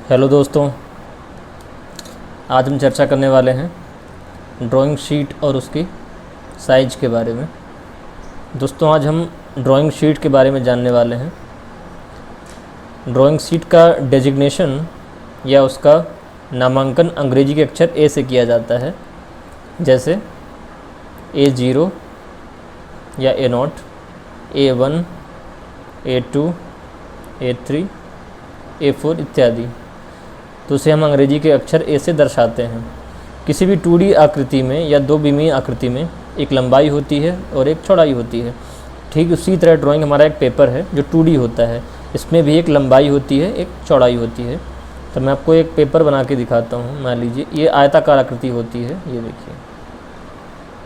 Hello दोस्तों, आज हम चर्चा करने वाले हैं ड्राइंग शीट और उसकी साइज के बारे में। दोस्तों, आज हम ड्राइंग शीट के बारे में जानने वाले हैं। ड्राइंग शीट का डेजिग्नेशन या उसका नामांकन अंग्रेजी के अक्षर ए से किया जाता है, जैसे A0 या A0, A1, A2, A3, A4 इत्यादि। तो उसे हम अंग्रेजी के अक्षर ए से दर्शाते हैं। किसी भी 2D आकृति में या दो विमीय आकृति में एक लंबाई होती है और एक चौड़ाई होती है। ठीक उसी तरह ड्राइंग हमारा एक पेपर है जो 2D होता है, इसमें भी एक लंबाई होती है, एक चौड़ाई होती है। तो मैं आपको एक पेपर बना के दिखाता हूँ। मान लीजिए ये आयताकार आकृति होती है, ये देखिए,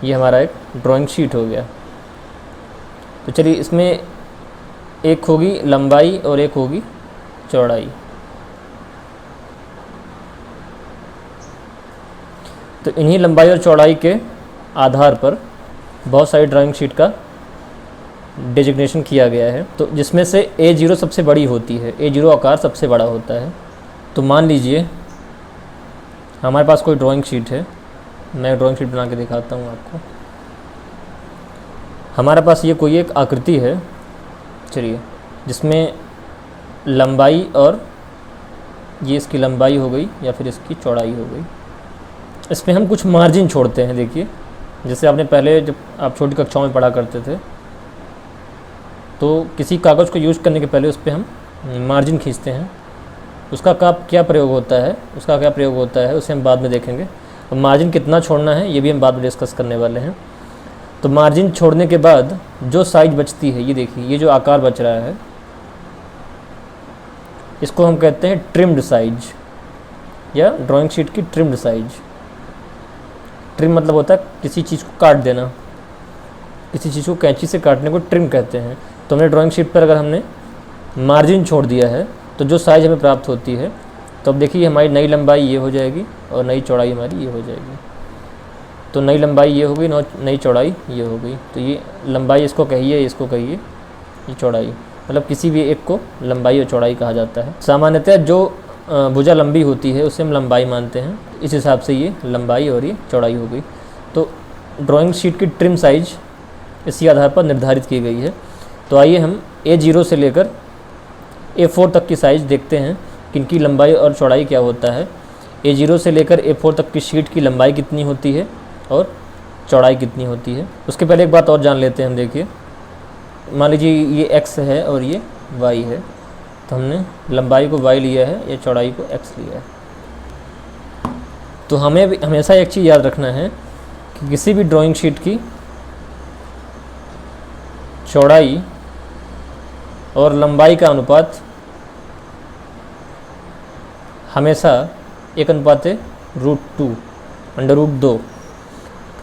ये हमारा एक ड्राइंग शीट हो गया। तो चलिए, इसमें एक होगी लंबाई और एक होगी चौड़ाई। तो इन्हीं लंबाई और चौड़ाई के आधार पर बहुत सारी ड्राइंग शीट का डेजिग्नेशन किया गया है। तो जिसमें से A0 सबसे बड़ी होती है, A0 आकार सबसे बड़ा होता है। तो मान लीजिए हमारे पास कोई ड्राइंग शीट है, मैं ड्राइंग शीट बना के दिखाता हूँ आपको। हमारे पास ये कोई एक आकृति है, चलिए, जिसमें लंबाई और ये इसकी लंबाई हो गई या फिर इसकी चौड़ाई हो गई। इसमें हम कुछ मार्जिन छोड़ते हैं। देखिए, जैसे आपने पहले जब आप छोटी कक्षाओं में पढ़ा करते थे, तो किसी कागज़ को यूज़ करने के पहले उस पर हम मार्जिन खींचते हैं। उसका क्या प्रयोग होता है उसे हम बाद में देखेंगे। और मार्जिन कितना छोड़ना है ये भी हम बाद में डिस्कस करने वाले हैं। तो मार्जिन छोड़ने के बाद जो साइज बचती है, ये देखिए, ये जो आकार बच रहा है, इसको हम कहते हैं ट्रिम्ड साइज या ड्राइंग शीट की ट्रिम्ड साइज। ट्रिम मतलब होता है किसी चीज़ को काट देना, किसी चीज़ को कैंची से काटने को ट्रिम कहते हैं। तो हमने ड्राइंग शीट पर अगर हमने मार्जिन छोड़ दिया है तो जो साइज़ हमें प्राप्त होती है, तो अब देखिए हमारी नई लंबाई ये हो जाएगी और नई चौड़ाई हमारी ये हो जाएगी। तो नई लंबाई ये हो गई, नई चौड़ाई ये हो गई। तो ये लंबाई इसको कहिए, इसको कहिए, ये चौड़ाई, मतलब किसी भी एक को लंबाई और चौड़ाई कहा जाता है। सामान्यतः जो भुजा लंबी होती है उसे हम लंबाई मानते हैं, इस हिसाब से ये लंबाई और ये चौड़ाई हो गई। तो ड्राइंग शीट की ट्रिम साइज इसी आधार पर निर्धारित की गई है। तो आइए हम A0 से लेकर A4 तक की साइज़ देखते हैं कि इनकी लंबाई और चौड़ाई क्या होता है। A0 से लेकर A4 तक की शीट की लंबाई कितनी होती है और चौड़ाई कितनी होती है। उसके पहले एक बात और जान लेते हैं हम। देखिए, मान लीजिए ये x है और ये y है, तो हमने लंबाई को y लिया है या चौड़ाई को x लिया है। तो हमें भी हमेशा एक चीज़ याद रखना है कि किसी भी ड्राइंग शीट की चौड़ाई और लंबाई का अनुपात हमेशा 1:√2, √2।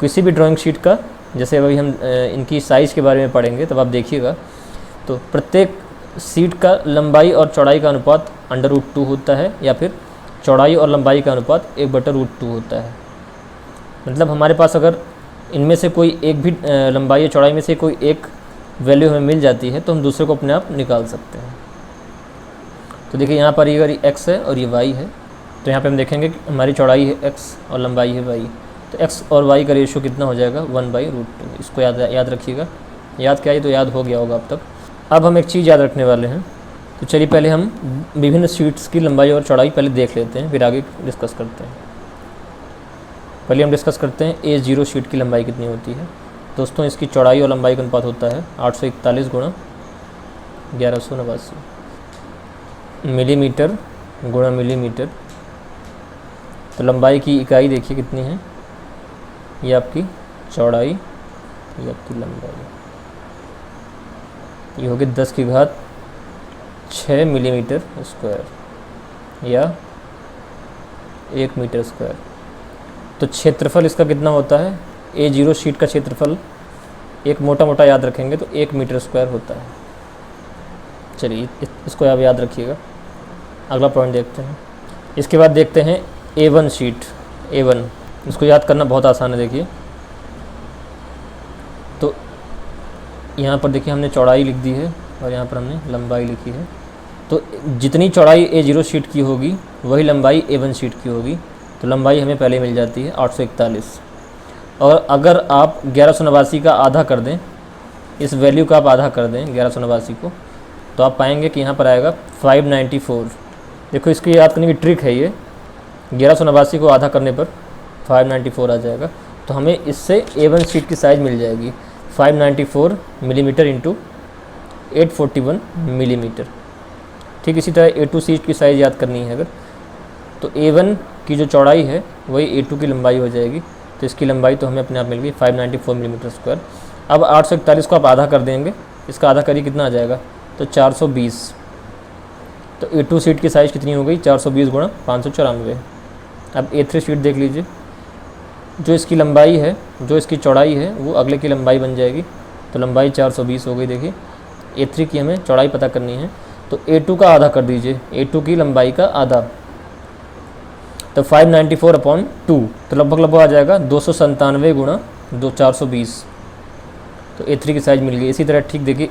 किसी भी ड्राइंग शीट का, जैसे अभी हम इनकी साइज़ के बारे में पढ़ेंगे तब आप देखिएगा, तो प्रत्येक शीट का लंबाई और चौड़ाई का अनुपात √2 होता है या फिर चौड़ाई और लंबाई का अनुपात 1/√2 होता है। मतलब हमारे पास अगर इनमें से कोई एक भी लंबाई या चौड़ाई में से कोई एक वैल्यू हमें मिल जाती है तो हम दूसरे को अपने आप निकाल सकते हैं। तो देखिए, यहाँ पर ये x है और ये y है, तो यहाँ पे हम देखेंगे कि हमारी चौड़ाई है x और लंबाई है y। तो x और y का रेशियो कितना हो जाएगा, 1/√2। इसको याद रखिएगा। याद क्या है, तो याद हो गया होगा अब तक। अब हम एक चीज़ याद रखने वाले हैं। तो चलिए पहले हम विभिन्न शीट्स की लंबाई और चौड़ाई पहले देख लेते हैं, फिर आगे डिस्कस करते हैं। पहले हम डिस्कस करते हैं A0 शीट की लंबाई कितनी होती है। दोस्तों, इसकी चौड़ाई और लंबाई का अनुपात होता है 841 × 1189 मिलीमीटर × मिलीमीटर। तो लंबाई की इकाई देखिए कितनी है, ये आपकी चौड़ाई, ये आपकी लंबाई। ये होगी 10⁶ मिलीमीटर स्क्वायर या 1 मीटर स्क्वायर। तो क्षेत्रफल इसका कितना होता है, A0 शीट का क्षेत्रफल एक मोटा याद रखेंगे तो 1 मीटर स्क्वायर होता है। चलिए इसको आप याद रखिएगा। अगला पॉइंट देखते हैं। इसके बाद देखते हैं A1 शीट। A1 इसको याद करना बहुत आसान है। देखिए, तो यहाँ पर देखिए हमने चौड़ाई लिख दी है और यहाँ पर हमने लंबाई लिखी है। तो जितनी चौड़ाई A0 शीट की होगी वही लंबाई A1 शीट की होगी। तो लंबाई हमें पहले मिल जाती है 841। और अगर आप 1189 का आधा कर दें, इस वैल्यू का आप आधा कर दें 1189 को, तो आप पाएंगे कि यहाँ पर आएगा 594। देखो इसकी याद करने की ट्रिक है ये, 1189 को आधा करने पर 594 आ जाएगा। तो हमें इससे A1 शीट की साइज़ मिल जाएगी 594 मिलीमीटर इंटू 841 मिलीमीटर। ठीक इसी तरह A2 शीट की साइज़ याद करनी है अगर, तो A1 की जो चौड़ाई है वही A2 की लंबाई हो जाएगी। तो इसकी लंबाई तो हमें अपने आप मिल गई 594 मिलीमीटर स्क्वायर। अब 841 को आप आधा कर देंगे, इसका आधा करिए कितना आ जाएगा, तो 420। तो A2 शीट की साइज़ कितनी हो गई, 420 गुणा 594। अब A3 शीट देख लीजिए, जो इसकी लंबाई है, जो इसकी चौड़ाई है वो अगले की लंबाई बन जाएगी। तो लंबाई 420 हो गई। देखिए A3 की हमें चौड़ाई पता करनी है, तो A2 का आधा कर दीजिए, A2 की लंबाई का आधा, तो 594/2, तो लगभग आ जाएगा 297 गुणा 420। तो A3 की साइज़ मिल गई। इसी तरह ठीक देखिए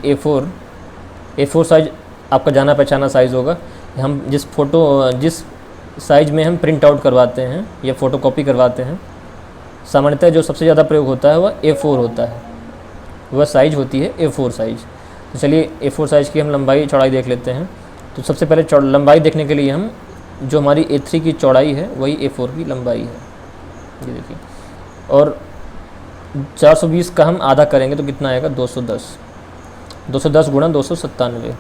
A4 साइज़ आपका जाना पहचाना साइज़ होगा। हम जिस साइज़ में हम प्रिंट आउट करवाते हैं या फ़ोटोकॉपी करवाते हैं, सामान्यतः जो सबसे ज़्यादा प्रयोग होता है वह A4 होता है, वह साइज़ होती है A4 साइज़। तो चलिए A4 साइज़ की हम लंबाई चौड़ाई देख लेते हैं। तो सबसे पहले लंबाई देखने के लिए हम जो हमारी A3 की चौड़ाई है वही A4 की लंबाई है, ये देखिए। और 420 का हम आधा करेंगे तो कितना आएगा, 210 गुणा 297।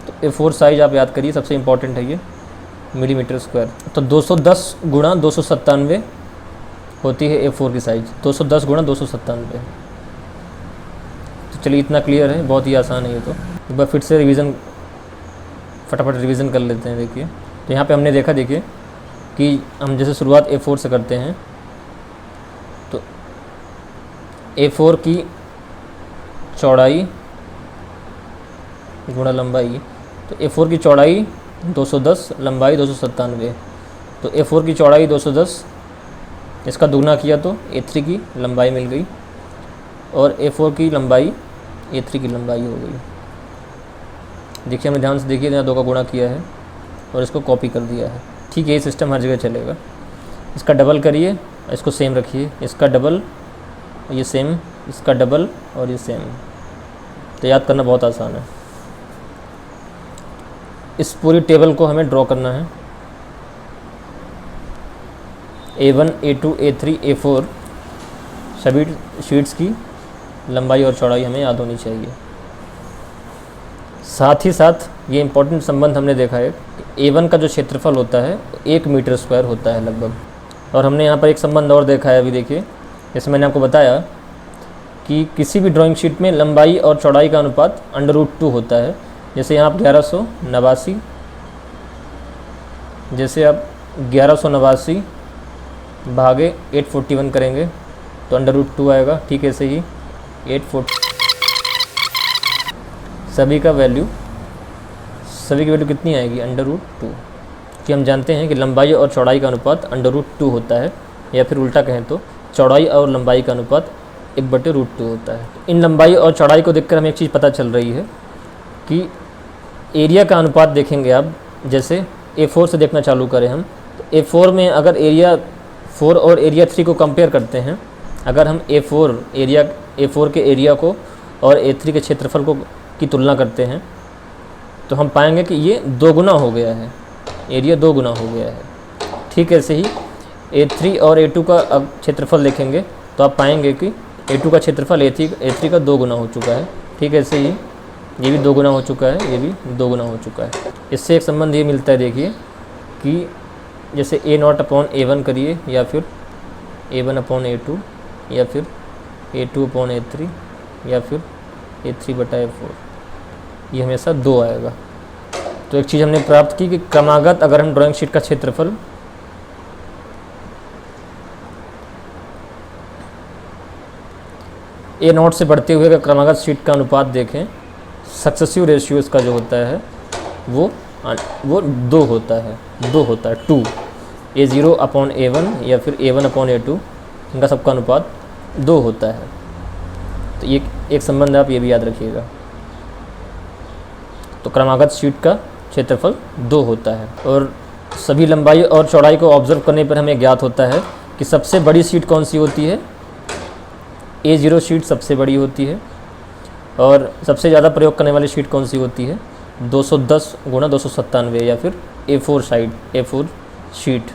तो A4 साइज़ आप याद करिए, सबसे इम्पॉर्टेंट है ये, मिलीमीटर स्क्वायर। तो 210 गुणा 297 होती है A4 की साइज़, 210 गुणा 297। तो चलिए इतना क्लियर है, बहुत ही आसान है ये। तो एक बार फिर से फटाफट रिवीजन कर लेते हैं। देखिए तो यहाँ पे हमने देखा, देखिए कि हम जैसे शुरुआत A4 से करते हैं, तो A4 की चौड़ाई गुणा लंबाई, तो A4 की चौड़ाई 210, लंबाई 297। तो A4 की चौड़ाई 210, इसका दुगना किया तो A3 की लंबाई मिल गई, और A4 की लंबाई A3 की लंबाई हो गई। देखिए हमें ध्यान से देखिए, यहाँ 2 का गुणा किया है और इसको कॉपी कर दिया है। ठीक है, ये सिस्टम हर जगह चलेगा। इसका डबल करिए, इसको सेम रखिए, इसका डबल, ये सेम, इसका डबल और ये सेम। तो याद करना बहुत आसान है। इस पूरी टेबल को हमें ड्रॉ करना है। A1, A2, A3, A4 सभी शीट्स की लंबाई और चौड़ाई हमें याद होनी चाहिए। साथ ही साथ ये इम्पोर्टेंट संबंध हमने देखा है कि A1 का जो क्षेत्रफल होता है 1 मीटर स्क्वायर होता है लगभग। और हमने यहाँ पर एक संबंध और देखा है, अभी देखिए, जैसे मैंने आपको बताया कि किसी भी ड्राइंग शीट में लंबाई और चौड़ाई का अनुपात √2 होता है। जैसे यहाँ आप 1189, जैसे आप 1189 भागे 841 करेंगे तो √2 आएगा। ठीक है, ऐसे ही 840 सभी की वैल्यू कितनी आएगी, √2, कि हम जानते हैं कि लंबाई और चौड़ाई का अनुपात √2 होता है, या फिर उल्टा कहें तो चौड़ाई और लंबाई का अनुपात 1/√2 होता है। इन लंबाई और चौड़ाई को देखकर हमें एक चीज़ पता चल रही है कि एरिया का अनुपात देखेंगे आप, जैसे A4 से देखना चालू करें हम, तो A4 में अगर एरिया 4 और एरिया 3 को कंपेयर करते हैं, अगर हम A4 के एरिया को और A3 के क्षेत्रफल को की तुलना करते हैं, तो हम पाएंगे कि ये 2 गुना हो गया है, एरिया 2 गुना हो गया है। ठीक ऐसे ही A3 और A2 का अब क्षेत्रफल देखेंगे तो आप पाएंगे कि A2 का क्षेत्रफल A3 का 2 गुना हो चुका है। ठीक ऐसे ही ये भी 2 गुना हो चुका है, ये भी 2 गुना हो चुका है। इससे एक संबंध ये मिलता है, देखिए कि जैसे A0/A1 करिए, या फिर A1/A2, या फिर A2/A3, या फिर A3/A4, ये हमेशा 2 आएगा। तो एक चीज़ हमने प्राप्त की कि क्रमागत अगर हम ड्राइंग शीट का क्षेत्रफल A0 से बढ़ते हुए अगर क्रमागत शीट का अनुपात देखें, सक्सेसिव रेशियो इसका जो होता है वो 2 होता है, 2 A0/A1 या फिर A1/A2, इनका सबका अनुपात 2 होता है। तो ये एक संबंध आप ये भी याद रखिएगा। तो क्रमागत शीट का क्षेत्रफल 2 होता है। और सभी लंबाई और चौड़ाई को ऑब्जर्व करने पर हमें ज्ञात होता है कि सबसे बड़ी शीट कौन सी होती है, A0 शीट सबसे बड़ी होती है। और सबसे ज़्यादा प्रयोग करने वाली शीट कौन सी होती है, 210 गुणा 297 या फिर A4 शीट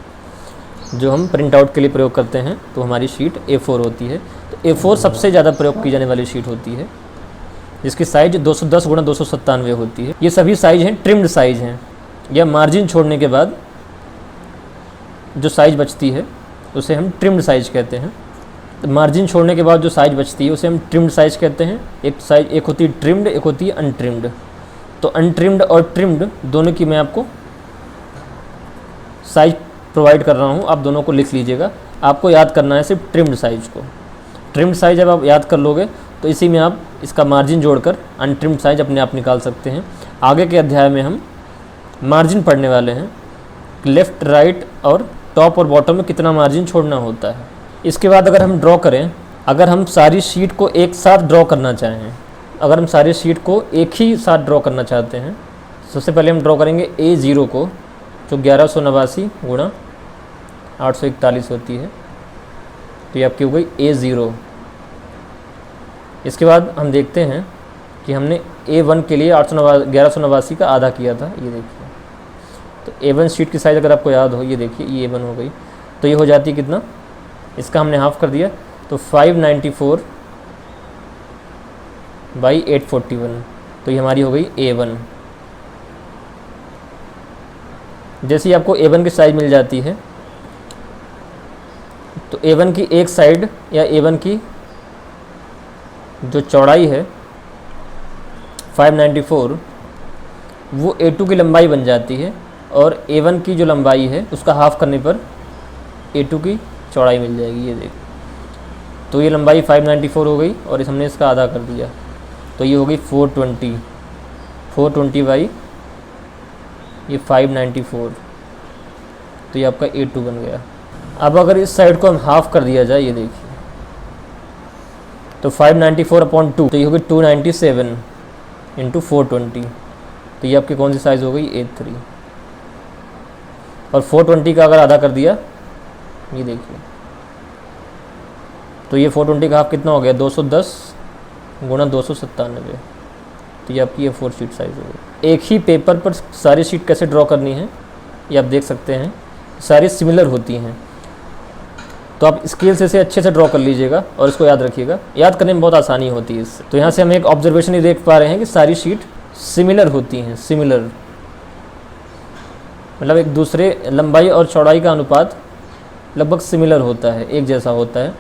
जो हम प्रिंट आउट के लिए प्रयोग करते हैं, तो हमारी शीट A4 होती है। तो A4 सबसे ज़्यादा प्रयोग की जाने वाली शीट होती है, जिसकी साइज 210 गुणा 297 होती है। ये सभी साइज हैं ट्रिम्ड साइज हैं, या मार्जिन छोड़ने के बाद जो साइज बचती है उसे हम ट्रिम्ड साइज कहते हैं। तो मार्जिन छोड़ने के बाद जो साइज बचती है उसे हम ट्रिम्ड साइज कहते हैं। एक होती है ट्रिम्ड, एक होती है अनट्रिम्ड। तो अनट्रिम्ड और ट्रिम्ड दोनों की मैं आपको साइज प्रोवाइड कर रहा हूँ, आप दोनों को लिख लीजिएगा। आपको याद करना है सिर्फ ट्रिम्ड साइज को। ट्रिम्ड साइज जब आप याद कर लोगे तो इसी में आप इसका मार्जिन जोड़कर अनट्रिम्ड साइज अपने आप निकाल सकते हैं। आगे के अध्याय में हम मार्जिन पढ़ने वाले हैं, लेफ़्ट राइट और टॉप और बॉटम में कितना मार्जिन छोड़ना होता है। इसके बाद अगर हम ड्रॉ करें, अगर हम सारी शीट को एक साथ ड्रॉ करना चाहें, अगर हम सारी शीट को एक ही साथ ड्रॉ करना चाहते हैं, सबसे पहले हम ड्रॉ करेंगे A0 को, जो 1189 गुणा 841 होती है, तो ये आपकी हो गई A0। इसके बाद हम देखते हैं कि हमने A1 के लिए 1189 का आधा किया था, ये देखिए। तो A1 शीट की साइज़ अगर आपको याद हो, ये देखिए ये A1 हो गई, तो ये हो जाती है कितना, इसका हमने हाफ कर दिया, तो 594 बाई 841, तो ये हमारी हो गई A1। जैसे ही आपको A1 की साइज़ मिल जाती है, तो A1 की एक साइड या A1 की जो चौड़ाई है 594, वो A2 की लंबाई बन जाती है, और A1 की जो लंबाई है उसका हाफ करने पर A2 की चौड़ाई मिल जाएगी, ये देख। तो ये लंबाई 594 हो गई और हमने इसका आधा कर दिया, तो ये हो गई 420 बाई ये 594, तो ये आपका A2 बन गया। अब अगर इस साइड को हम हाफ कर दिया जाए, ये देखिए, तो 594/2, तो ये हो गई 297 इंटू 420, तो ये आपकी कौन सी साइज़ हो गई, A3। और 420 का अगर आधा कर दिया, ये देखिए, तो ये 420 का हाफ कितना हो गया, 210 गुणा 297, तो ये आपकी A4 शीट साइज़ हो गई। एक ही पेपर पर सारी शीट कैसे ड्रॉ करनी है ये आप देख सकते हैं, सारी सिमिलर होती हैं, तो आप स्केल से इसे अच्छे से ड्रॉ कर लीजिएगा और इसको याद रखिएगा, याद करने में बहुत आसानी होती है इससे। तो यहाँ से हम एक ऑब्जर्वेशन ही देख पा रहे हैं कि सारी शीट सिमिलर होती हैं। सिमिलर मतलब एक दूसरे लंबाई और चौड़ाई का अनुपात लगभग सिमिलर होता है, एक जैसा होता है।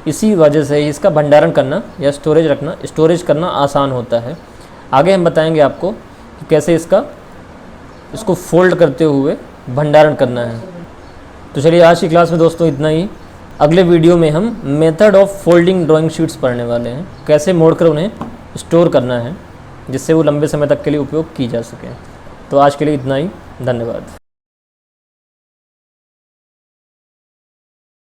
इसी वजह से इसका भंडारण करना या स्टोरेज करना आसान होता है। आगे हम बताएंगे आपको कि कैसे इसको फोल्ड करते हुए भंडारण करना है। तो चलिए आज की क्लास में दोस्तों इतना ही। अगले वीडियो में हम method of folding drawing sheets पढ़ने वाले हैं, कैसे मोड़कर उन्हें स्टोर करना है जिससे वो लंबे समय तक के लिए उपयोग की जा सके। तो आज के लिए इतना ही, धन्यवाद।